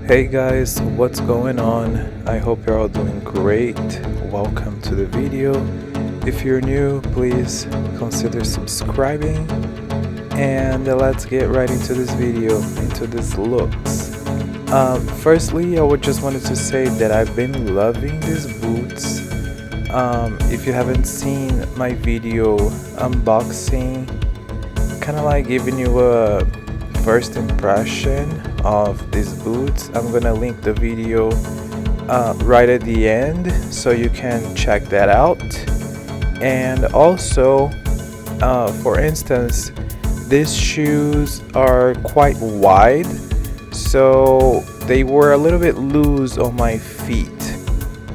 Hey guys, what's going on? I hope you're all doing great. Welcome to the video. If you're new, please consider subscribing, and let's get right into this video, into these looks. Firstly, I would just wanted to say that I've been loving these boots. If you haven't seen my video unboxing, kind of like giving you a first impression of these boots, I'm gonna link the video right at the end so you can check that out. And also, for instance, these shoes are quite wide, so they were a little bit loose on my feet.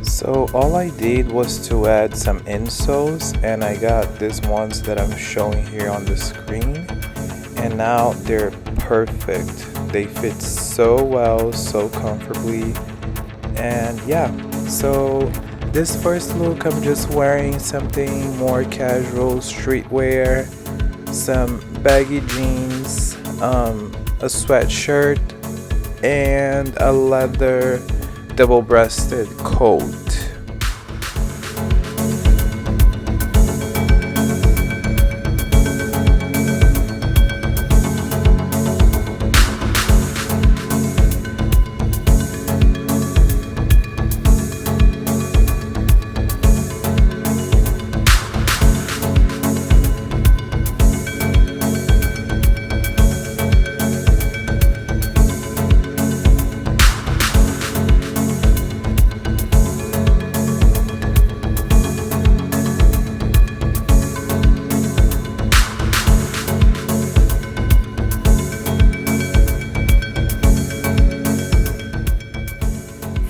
So all I did was to add some insoles, and I got these ones that I'm showing here on the screen, and now they're perfect. They fit so well, so comfortably, and yeah. So this first look, I'm just wearing something more casual, streetwear, some baggy jeans, a sweatshirt, and a leather double-breasted coat.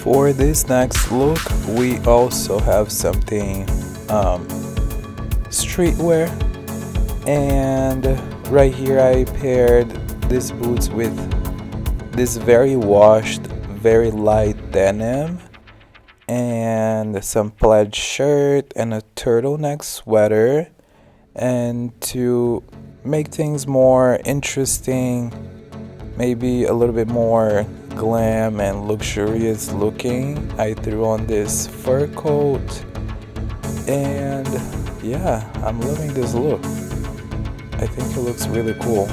For this next look, we also have something streetwear, and right here I paired these boots with this very washed, very light denim, and some plaid shirt and a turtleneck sweater. And to make things more interesting, maybe a little bit more glam and luxurious looking, I threw on this fur coat, and yeah, I'm loving this look. I think it looks really cool.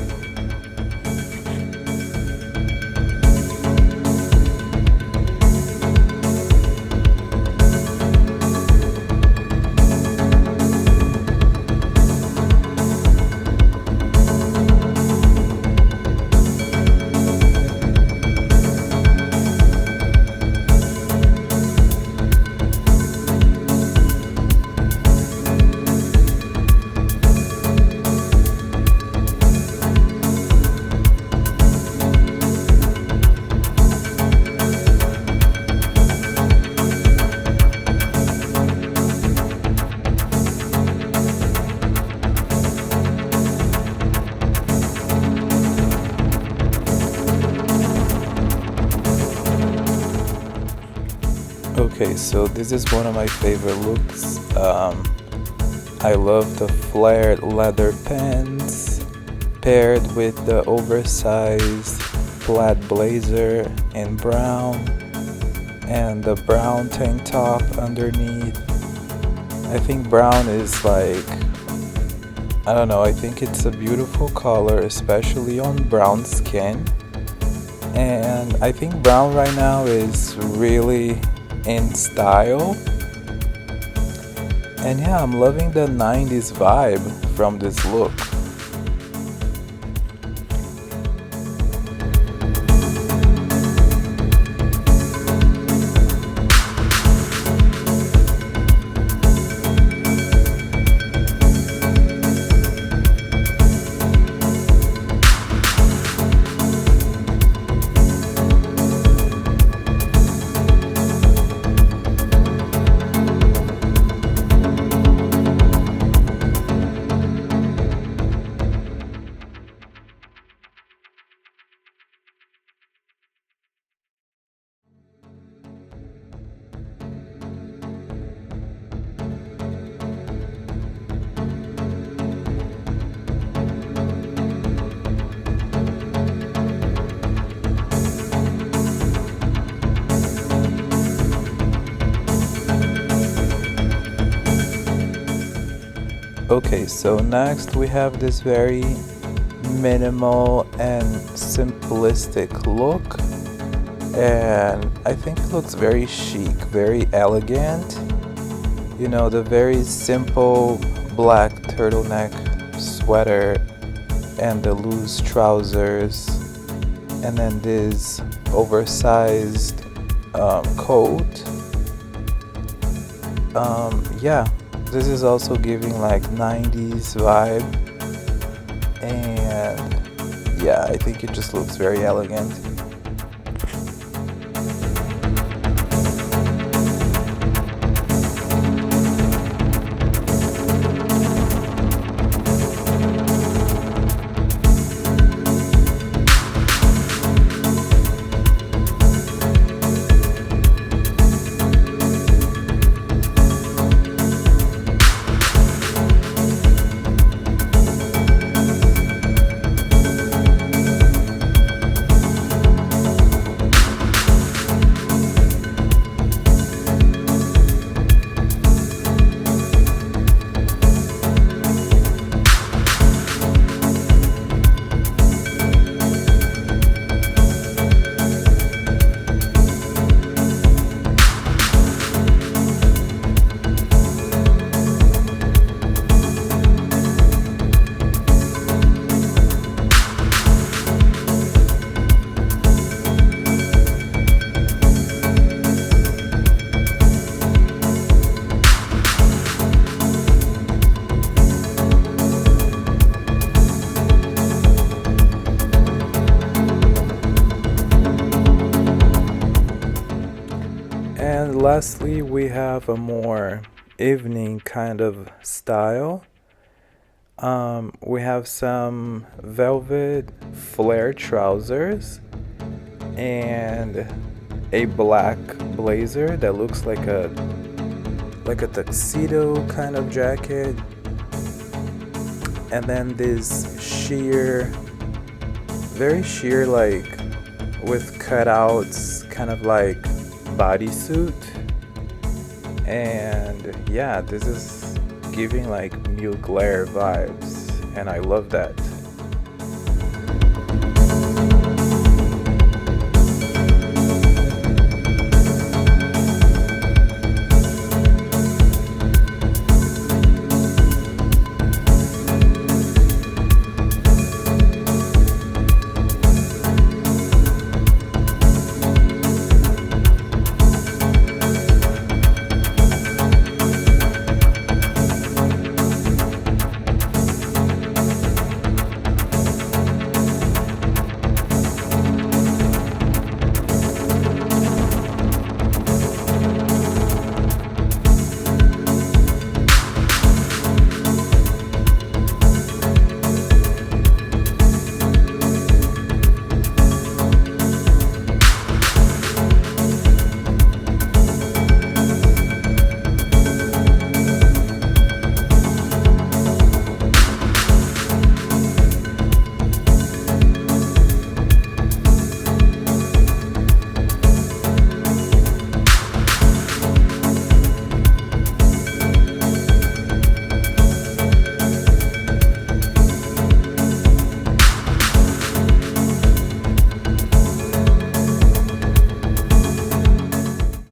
Okay, so this is one of my favorite looks. I love the flared leather pants paired with the oversized plaid blazer in brown and the brown tank top underneath. I think brown is like, I don't know, I think it's a beautiful color, especially on brown skin. And I think brown right now is really in style, and yeah, I'm loving the 90s vibe from this look. Okay, so next we have this very minimal and simplistic look, and I think it looks very chic, very elegant. You know, the very simple black turtleneck sweater and the loose trousers, and then this oversized coat. Yeah, this is also giving like 90s vibe, and yeah, I think it just looks very elegant. And lastly, we have a more evening kind of style. We have some velvet flare trousers and a black blazer that looks like a tuxedo kind of jacket, and then this sheer, very sheer, like with cutouts, kind of like bodysuit. And yeah, this is giving like Mugler vibes, and I love that.